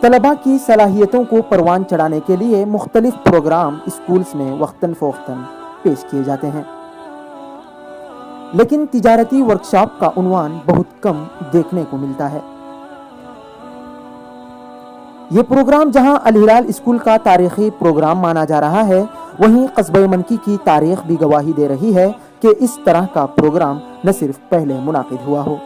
तलबा की सलाहियतों को परवान चढ़ाने के लिए मुख्तलिफ प्रोग्राम स्कूल्स में वक्तन फ़वक्तन पेश किए जाते हैं, लेकिन तिजारती वर्कशॉप का उन्वान बहुत कम देखने को मिलता है। ये प्रोग्राम जहां अल हिलाल स्कूल का तारीखी प्रोग्राम माना जा रहा है, वहीं कस्बे मनकी की तारीख भी गवाही दे रही है कि इस तरह का प्रोग्राम न सिर्फ पहले मुनाकिद हुआ हो।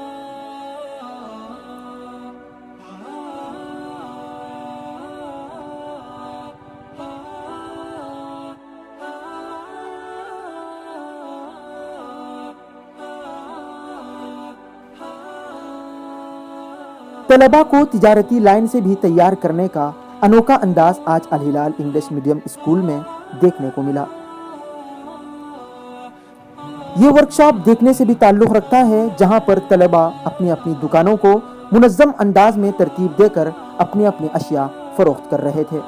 तलबा को तिजारती लाइन से भी तैयार करने का अनोखा अंदाज आज अल हिलाल इंग्लिश मीडियम स्कूल में देखने को मिला। ये वर्कशॉप देखने से भी ताल्लुक़ रखता है, जहां पर तलबा अपनी अपनी दुकानों को मुनज़्ज़म अंदाज में तरतीब देकर अपनी अपनी अशिया फरोख्त कर रहे थे।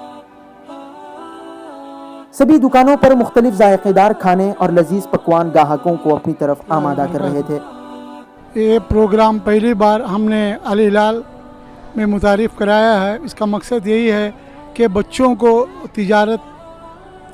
सभी दुकानों पर मुख्तलिफ जायकेदार खाने और लजीज पकवान ग्राहकों को अपनी तरफ आमादा कर रहे थे। ये प्रोग्राम पहली बार हमने अल हिलाल में मुतारिफ़ कराया है। इसका मकसद यही है कि बच्चों को तिजारत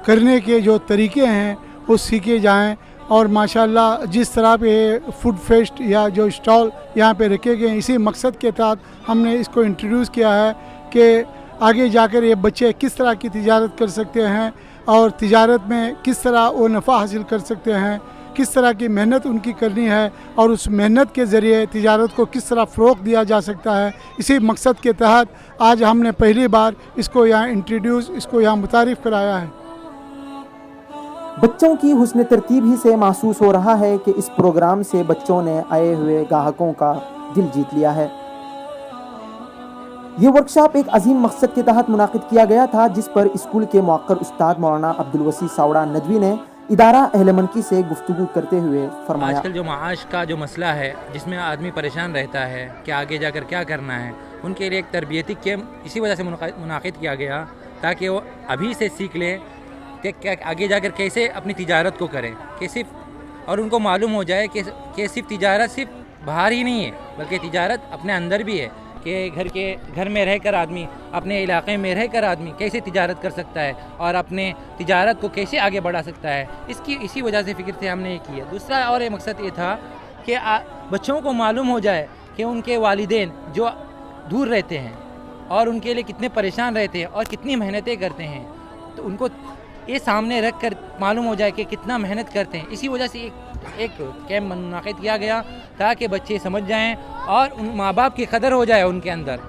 करने के जो तरीक़े हैं वो सीखे जाएं, और माशाल्लाह जिस तरह पे फूड फेस्ट या जो स्टॉल यहाँ पे रखे गए हैं, इसी मकसद के तहत हमने इसको इंट्रोड्यूस किया है कि आगे जाकर ये बच्चे किस तरह की तिजारत कर सकते हैं और तिजारत में किस तरह वो नफ़ा हासिल कर सकते हैं, किस तरह की मेहनत उनकी करनी है और उस मेहनत के ज़रिए तिजारत को किस तरह फ़रोग़ दिया जा सकता है। इसी मकसद के तहत आज हमने पहली बार इसको यहाँ इंट्रोड्यूस, इसको यहाँ मुतारिफ़ कराया है। बच्चों की हुस्न तरतीब ही से महसूस हो रहा है कि इस प्रोग्राम से बच्चों ने आए हुए ग्राहकों का दिल जीत लिया है। ये वर्कशॉप एक अजीम मकसद के तहत मुनाकिद किया गया था, जिस पर स्कूल के मुअक्कर उस्ताद मौलाना अब्दुल वसी सावड़ा नदवी ने इदारा अहले मनकी से गुफ्तगू करते हुए फरमाया, आजकल जो माश का जो मसला है, जिसमें आदमी परेशान रहता है कि आगे जाकर क्या करना है, उनके लिए एक तरबियती कैंप इसी वजह से मुनाकिद किया गया ताकि वो अभी से सीख लें कि क्या आगे जाकर कैसे अपनी तिजारत को करें, कैसे, और उनको मालूम हो जाए कि सिर्फ तिजारत सिर्फ बाहर ही नहीं है बल्कि तिजारत अपने अंदर भी है, कि घर में रहकर आदमी, अपने इलाके में रहकर आदमी कैसे तिजारत कर सकता है और अपने तिजारत को कैसे आगे बढ़ा सकता है। इसी वजह से फ़िक्र से हमने ये किया। दूसरा और एक मकसद ये था कि बच्चों को मालूम हो जाए कि उनके वालिदैन जो दूर रहते हैं और उनके लिए कितने परेशान रहते हैं और कितनी मेहनतें करते हैं, तो उनको ये सामने रख कर मालूम हो जाए कि कितना मेहनत करते हैं। इसी वजह से एक कैंप मुनाकिद किया गया ताकि बच्चे समझ जाएं और उन माँ बाप की कदर हो जाए उनके अंदर।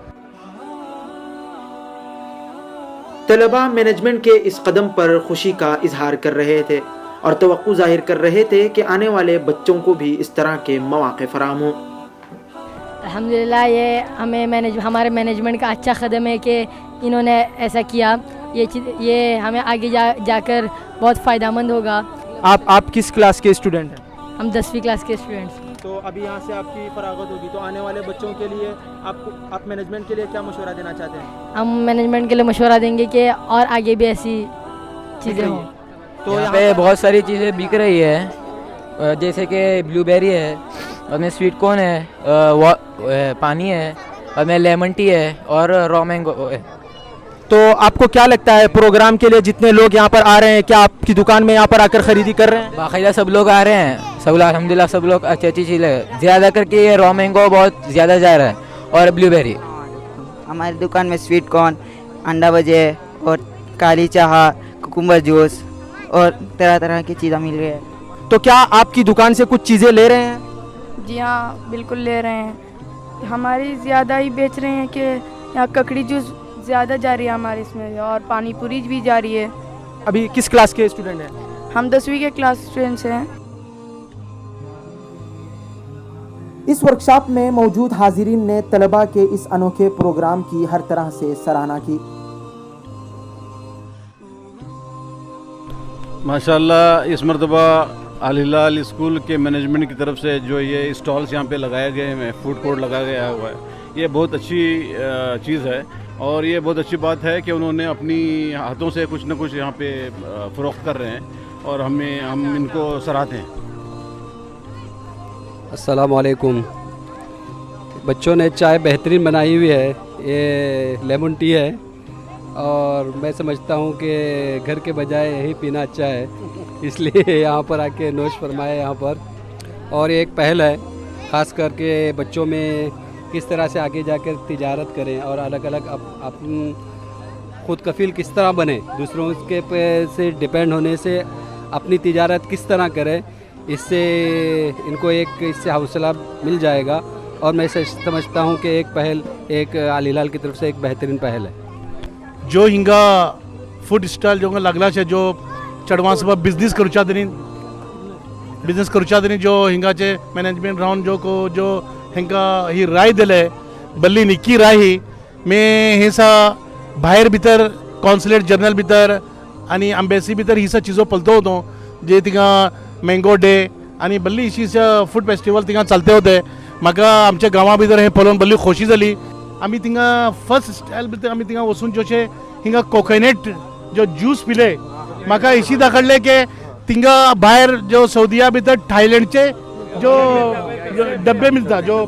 तलबा मैनेजमेंट के इस कदम पर खुशी का इजहार कर रहे थे और तवक्कुल जाहिर कर रहे थे कि आने वाले बच्चों को भी इस तरह के मौके फराहम हों। अल्हम्दुलिल्लाह, ये हमारे मैनेजमेंट का अच्छा कदम है कि इन्होंने ऐसा किया। ये हमें आगे जाकर बहुत फ़ायदेमंद होगा। आप किस क्लास के स्टूडेंट हैं? हम 10वीं क्लास के स्टूडेंट्स। तो अभी यहाँ से आपकी फरागत होगी, तो आने वाले बच्चों के लिए आप मैनेजमेंट के लिए क्या मशवरा देना चाहते हैं? हम मैनेजमेंट के लिए मशवरा देंगे कि और आगे भी ऐसी चीज़ें हों। तो यहाँ पे बहुत सारी चीज़ें बिक रही है, जैसे कि ब्लूबेरी है, और में स्वीट कॉर्न है, पानी है, और में लेमन टी है और रॉ मैंगो है। तो आपको क्या लगता है प्रोग्राम के लिए जितने लोग यहाँ पर आ रहे हैं, क्या आपकी दुकान में यहाँ पर आकर खरीदी कर रहे हैं? बाकायदा सब लोग आ रहे हैं, सब अल्हम्दुलिल्लाह सब लोग अच्छी चीज़ है। ज़्यादा करके ये रॉ मैंगो बहुत ज़्यादा जा रहा है और ब्लूबेरी। हमारी दुकान में स्वीट कॉर्न, अंडा भजे और काली चाह, कुकुम्बर जूस और तरह तरह की चीज़ें मिल रही है। तो क्या आपकी दुकान से कुछ चीज़ें ले रहे हैं? जी हाँ, बिल्कुल ले रहे हैं। हमारी ज़्यादा ही बेच रहे हैं कि यहाँ ककड़ी जूस ज़्यादा जा रही है हमारे इसमें, और पानी पूरी भी जा रही है। अभी किस क्लास के स्टूडेंट हैं? हम 10वीं के क्लास स्टूडेंट्स हैं। इस वर्कशॉप में मौजूद हाजिरीन ने तलबा के इस अनोखे प्रोग्राम की हर तरह से सराहना की। माशाल्लाह, इस मरतबा अल हिलाल स्कूल के मैनेजमेंट की तरफ से जो ये स्टॉल्स यहाँ पे लगाए गए हैं, फूड कोर्ट लगाया गया हुआ है, ये बहुत अच्छी चीज़ है और ये बहुत अच्छी बात है कि उन्होंने अपनी हाथों से कुछ न कुछ यहाँ पे फ़रोख्त कर रहे हैं और हम इनको सराहते हैं। अस्सलाम वालेकुम। बच्चों ने चाय बेहतरीन बनाई हुई है, ये लेमन टी है और मैं समझता हूँ कि घर के बजाय यही पीना अच्छा है, इसलिए यहाँ पर आके नोश फरमाया यहाँ पर। और ये एक पहल है ख़ास करके बच्चों में किस तरह से आगे जाकर तिजारत करें और अलग अलग अपन खुद कफील किस तरह बने, दूसरों के पे से डिपेंड होने से अपनी तिजारत किस तरह करें, इससे इनको एक इससे हौसला मिल जाएगा। और मैं समझता हूँ कि एक पहल एक अल हिलाल की तरफ से एक बेहतरीन पहल है। जो हिंगा फूड स्टॉल जो लागला शे, जो चढवा सभा बिझनेस करूच्या दिनी जो हिंगाचे मॅनेजमेंट राहून जो हिंगा ही राय दिले बल्ली निक्की राय ही मैं हे सा भायर भितर कॉन्सुलेट जनरल भितर आणि एम्बेसी भितर ही सा चीजो पलतो होतो जे तिंगा मँगो डे आणि बल्ली इशीचा फूड फेस्टिवल तिंगा चालते होते। म्हाका आमच्या गांवा भितर हे पळोवन बल्ली खोशी जाली। आमी तिंगा फर्स्ट स्टायल भितर आमी तिंगा वचून जोशे हिंगा कोकोनट जो ज्यूस पिले म्हाका इशी दाखडले के तिंगा भायर जो सौदिया भितर थायलंडचे जो डब्बे मिलता जो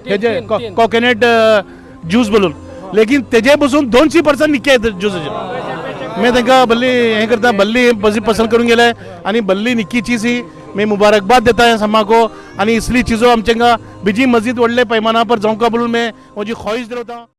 हेजे कोकोनट ज्यूस बोलून, लेकिन तेजे बसून 200% निक्के ज्यूसाचे। मैं तांकां बल्ली हें करता, बल्ली पसंद करून गेले आनी बल्ली निक्की चीज ही मैं मुबारकबाद देता है समा को। आनी इसली चीज़ों आमचेंगा बीजी मजीद व्हडले पैमाना पर जावंका बोलून मैं म्हजी ख्वाहिश दवरता।